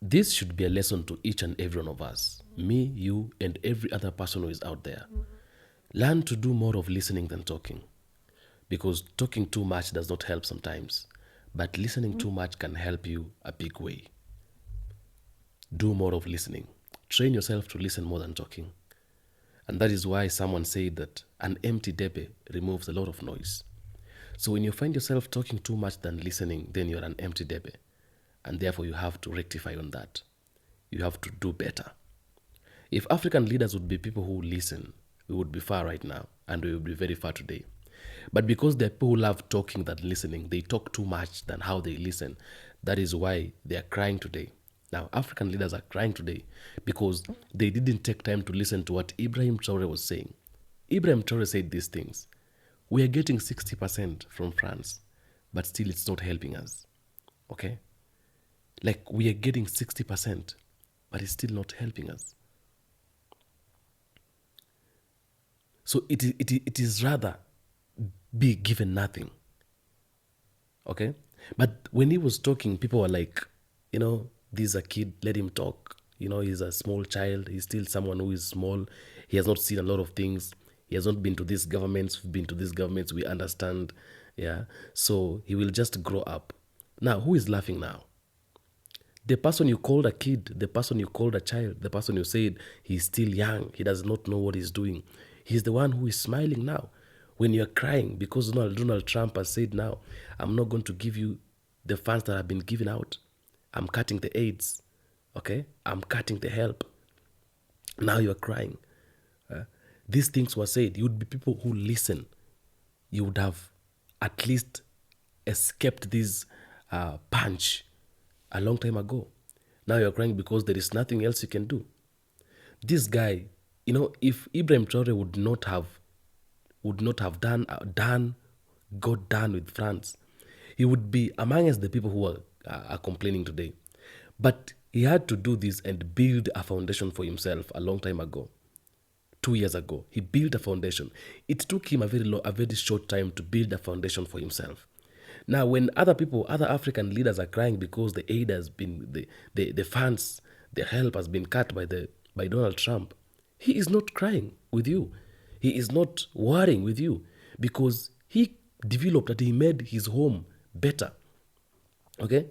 This should be a lesson to each and every one of us, me, you, and every other person who is out there. Learn to do more of listening than talking, because talking too much does not help sometimes, but listening too much can help you a big way. Do more of listening. Train yourself to listen more than talking. And that is why someone said that an empty debe removes a lot of noise. So when you find yourself talking too much than listening, then you're an empty debe. And therefore you have to rectify on that. You have to do better. If African leaders would be people who listen, we would be far right now, and we would be very far today. But because they're people who love talking than listening, they talk too much than how they listen. That is why they are crying today. Now, African leaders are crying today because they didn't take time to listen to what Ibrahim Traore was saying. Ibrahim Traore said these things. We are getting 60% from France, but still it's not helping us. Okay? Like we are getting 60%, but it's still not helping us. So it is rather be given nothing. Okay? But when he was talking, people were like, this is a kid, let him talk. He's a small child. He's still someone who is small. He has not seen a lot of things. He has not been to these governments. We've been to these governments. We understand. Yeah. So he will just grow up. Now, who is laughing now? The person you called a kid, the person you called a child, the person you said he's still young, he does not know what he's doing. He's the one who is smiling now. When you're crying because Donald Trump has said now, I'm not going to give you the funds that have been given out. I'm cutting the aids. Okay? I'm cutting the help. Now you're crying. These things were said. You would be people who listen. You would have at least escaped this punch a long time ago. Now you're crying because there is nothing else you can do. This guy, if Ibrahim Traore would not have got done with France, he would be amongst the people who are complaining today. But he had to do this and build a foundation for himself a long time ago. 2 years ago, he built a foundation. It took him a very short time to build a foundation for himself. Now, when other African leaders are crying because the aid has been, the funds, the help has been cut by Donald Trump, he is not crying with you. He is not worrying with you because he developed that he made his home better. Okay?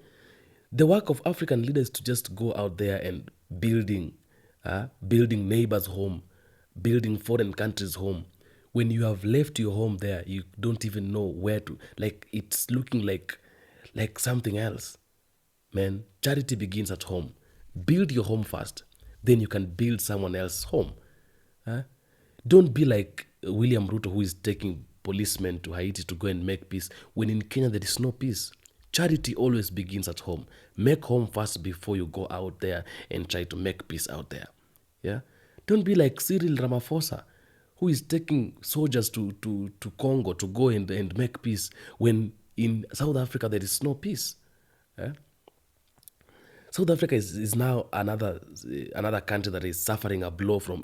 The work of African leaders to just go out there and building neighbors' home, building foreign countries' home. When you have left your home there, you don't even know where to, it's looking like something else. Man, charity begins at home. Build your home first, then you can build someone else's home. Don't be like William Ruto, who is taking policemen to Haiti to go and make peace, when in Kenya there is no peace. Charity always begins at home. Make home first before you go out there and try to make peace out there. Yeah? Don't be like Cyril Ramaphosa, who is taking soldiers to Congo to go and make peace when in South Africa there is no peace. Yeah? South Africa is now another country that is suffering a blow from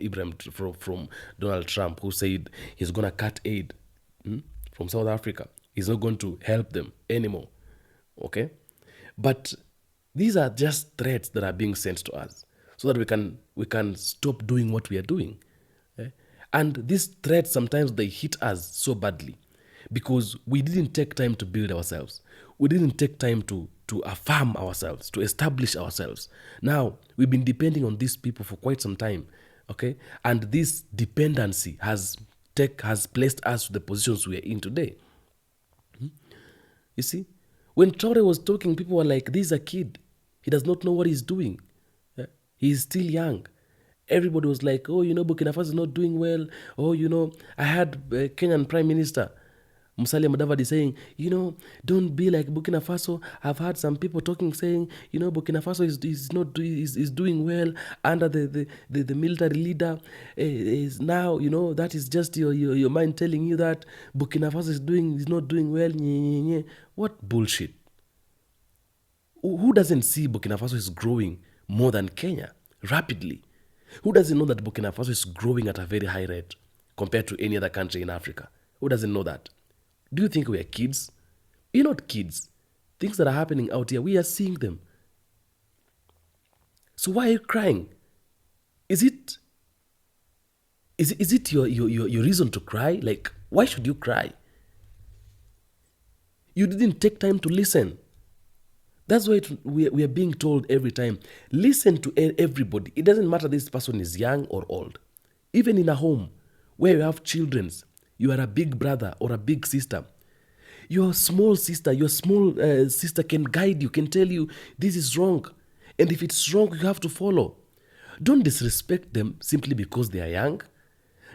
Donald Trump, who said he's going to cut aid from South Africa. He's not going to help them anymore. Okay? But these are just threats that are being sent to us so that we can stop doing what we are doing. And these threats, sometimes they hit us so badly because we didn't take time to build ourselves. We didn't take time to affirm ourselves, to establish ourselves. Now, we've been depending on these people for quite some time, okay? And this dependency has placed us to the positions we are in today. You see? When Traore was talking, people were like, this is a kid. He does not know what he's doing. He's still young. Everybody was like, Burkina Faso is not doing well. I had Kenyan Prime Minister Musalia Mudavadi saying, don't be like Burkina Faso. I've heard some people saying, Burkina Faso is doing well under the military leader. Is now, that is just your mind telling you that Burkina Faso is not doing well. What bullshit. Who doesn't see Burkina Faso is growing more than Kenya rapidly? Who doesn't know that Burkina Faso is growing at a very high rate compared to any other country in Africa? Who doesn't know that? Do you think we are kids? We're not kids. Things that are happening out here, we are seeing them. So why are you crying? Is it your reason to cry? Like, why should you cry? You didn't take time to listen. That's why we are being told every time, listen to everybody. It doesn't matter this person is young or old. Even in a home where you have children, you are a big brother or a big sister. Your small sister can guide you, can tell you this is wrong. And if it's wrong, you have to follow. Don't disrespect them simply because they are young.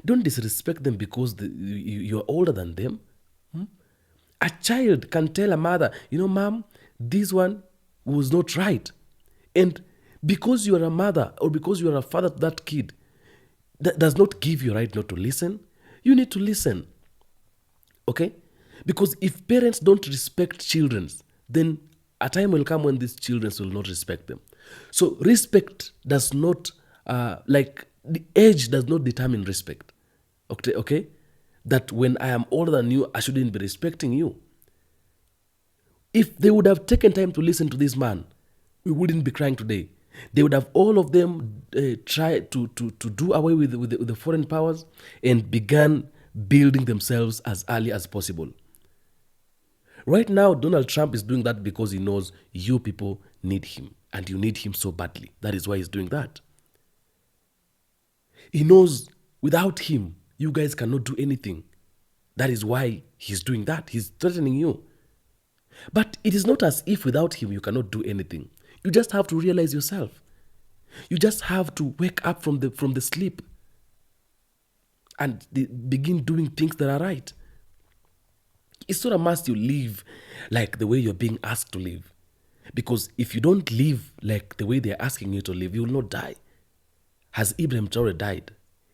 Don't disrespect them because you're older than them. A child can tell a mother, mom, this one was not right. And because you are a mother or because you are a father to that kid, that does not give you a right not to listen. You need to listen. Okay? Because if parents don't respect children, then a time will come when these children will not respect them. So respect does not, the age does not determine respect. Okay? That when I am older than you, I shouldn't be respecting you. If they would have taken time to listen to this man, we wouldn't be crying today. They would have all of them try to do away with the foreign powers and began building themselves as early as possible. Right now, Donald Trump is doing that because he knows you people need him and you need him so badly. That is why he's doing that. He knows without him, you guys cannot do anything. That is why he's doing that. He's threatening you. But it is not as if without him you cannot do anything. You just have to realize yourself. You just have to wake up from the sleep and begin doing things that are right. It's not a must you live like the way you're being asked to live. Because if you don't live like the way they're asking you to live, you will not die. Has Ibrahim Traore died?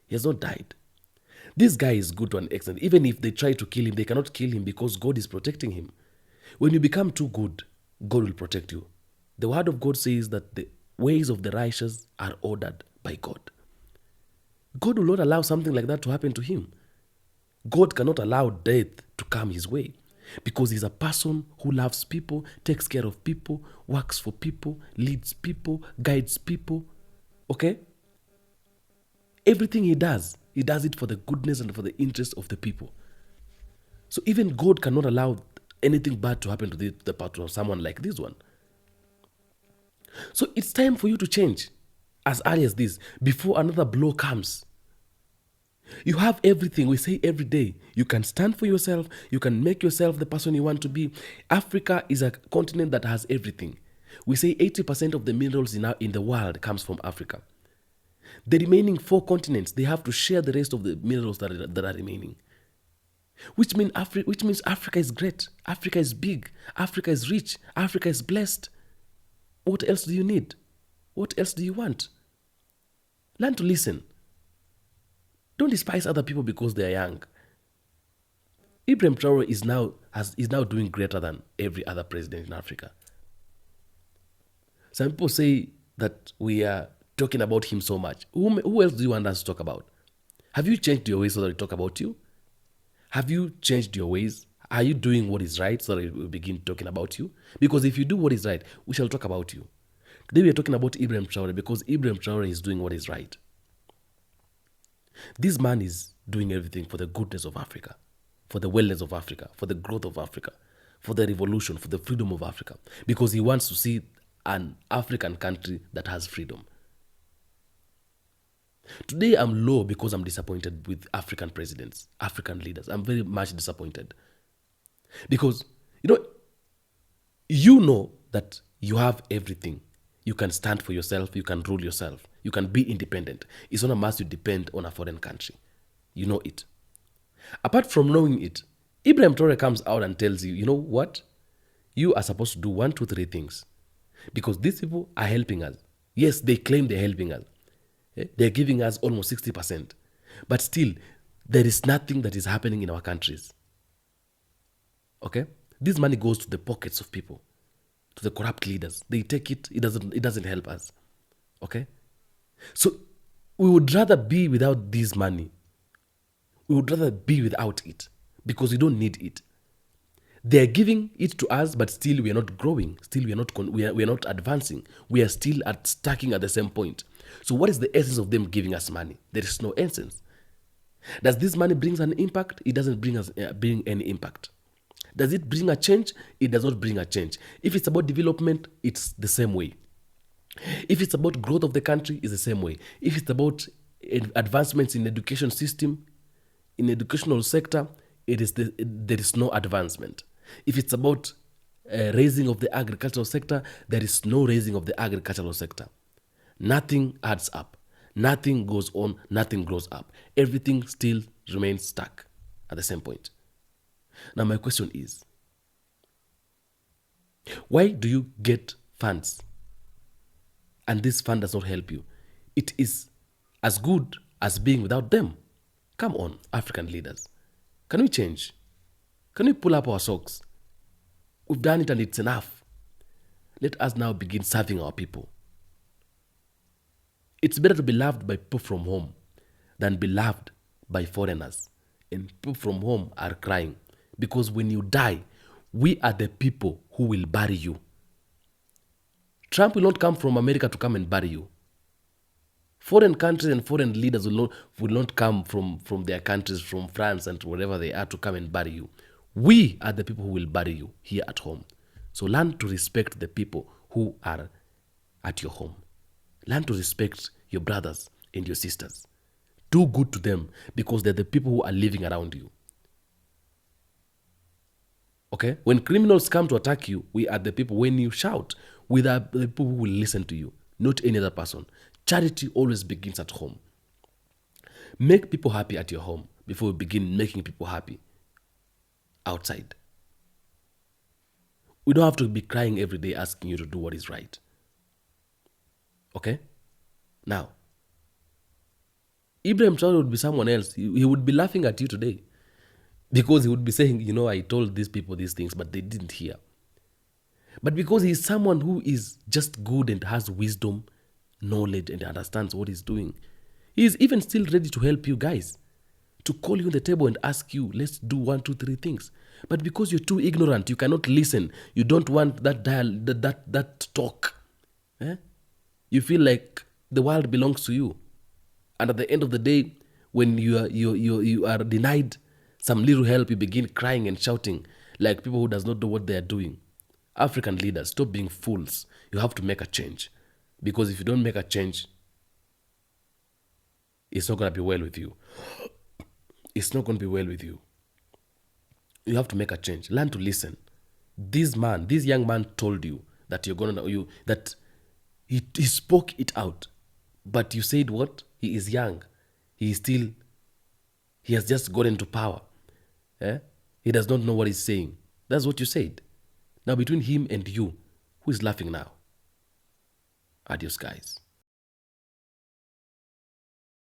He has not died. This guy is good to an extent. Even if they try to kill him, they cannot kill him because God is protecting him. When you become too good, God will protect you. The word of God says that the ways of the righteous are ordered by God. God will not allow something like that to happen to him. God cannot allow death to come his way because he's a person who loves people, takes care of people, works for people, leads people, guides people. Okay? Everything he does it for the goodness and for the interest of the people. So even God cannot allow anything bad to happen to the part of someone like this one. So it's time for you to change as early as this, before another blow comes. You have everything. We say every day, you can stand for yourself. You can make yourself the person you want to be. Africa is a continent that has everything. We say 80% of the minerals in the world comes from Africa. The remaining 4 continents, they have to share the rest of the minerals that are remaining. Which means Africa is great. Africa is big. Africa is rich. Africa is blessed. What else do you need? What else do you want? Learn to listen. Don't despise other people because they are young. Ibrahim Traore is now doing greater than every other president in Africa. Some people say that we are talking about him so much. Who else do you want us to talk about? Have you changed your ways so that we talk about you? Have you changed your ways? Are you doing what is right so that we begin talking about you? Because if you do what is right, we shall talk about you. Today we are talking about Ibrahim Traore because Ibrahim Traore is doing what is right. This man is doing everything for the goodness of Africa, for the wellness of Africa, for the growth of Africa, for the revolution, for the freedom of Africa, because he wants to see an African country that has freedom. Today I'm low because I'm disappointed with African presidents, African leaders. I'm very much disappointed. Because, you know that you have everything. You can stand for yourself. You can rule yourself. You can be independent. It's not a must you depend on a foreign country. You know it. Apart from knowing it, Ibrahim Traore comes out and tells you, you know what? You are supposed to do 1, 2, 3 things. Because these people are helping us. Yes, they claim they're helping us. They're giving us almost 60%. But still, there is nothing that is happening in our countries. Okay? This money goes to the pockets of people, to the corrupt leaders. They take it, it doesn't help us. Okay? So we would rather be without this money. We would rather be without it because we don't need it They're giving it to us, but still we are not growing. Still we are not advancing. We are still stacking at the same point. So what is the essence of them giving us money? There is no essence. Does this money bring an impact? It doesn't bring any impact. Does it bring a change? It does not bring a change. If it's about development, it's the same way. If it's about growth of the country, it's the same way. If it's about advancements in education system, in educational sector, there is no advancement. If it's about raising of the agricultural sector, there is no raising of the agricultural sector. Nothing adds up. Nothing goes on. Nothing grows up. Everything still remains stuck at the same point. Now my question is, why do you get funds and this fund does not help you? It is as good as being without them. Come on, African leaders. Can we change? Can we pull up our socks? We've done it and it's enough. Let us now begin serving our people. It's better to be loved by people from home than be loved by foreigners. And people from home are crying because when you die, we are the people who will bury you. Trump will not come from America to come and bury you. Foreign countries and foreign leaders will not come from their countries, from France and wherever they are, to come and bury you. We are the people who will bury you here at home. So learn to respect the people who are at your home. Learn to respect your brothers and your sisters. Do good to them because they're the people who are living around you. Okay? When criminals come to attack you, we are the people, when you shout, we are the people who will listen to you, not any other person. Charity always begins at home. Make people happy at your home before you begin making people happy outside. We don't have to be crying every day asking you to do what is right. Okay? Now, Ibrahim Traore would be someone else. He would be laughing at you today because he would be saying, I told these people these things, but they didn't hear. But because he's someone who is just good and has wisdom, knowledge, and understands what he's doing, he is even still ready to help you guys, to call you on the table and ask you, let's do 1, 2, 3 things. But because you're too ignorant, you cannot listen. You don't want that talk. You feel like the world belongs to you. And at the end of the day, when you are denied some little help, you begin crying and shouting like people who does not know what they are doing. African leaders, stop being fools. You have to make a change. Because if you don't make a change, it's not going to be well with you. It's not going to be well with you. You have to make a change. Learn to listen. This young man told you that that he spoke it out. But you said what? He is young. He has just gotten to power. He does not know what he's saying. That's what you said. Now between him and you, who is laughing now? Adios, guys.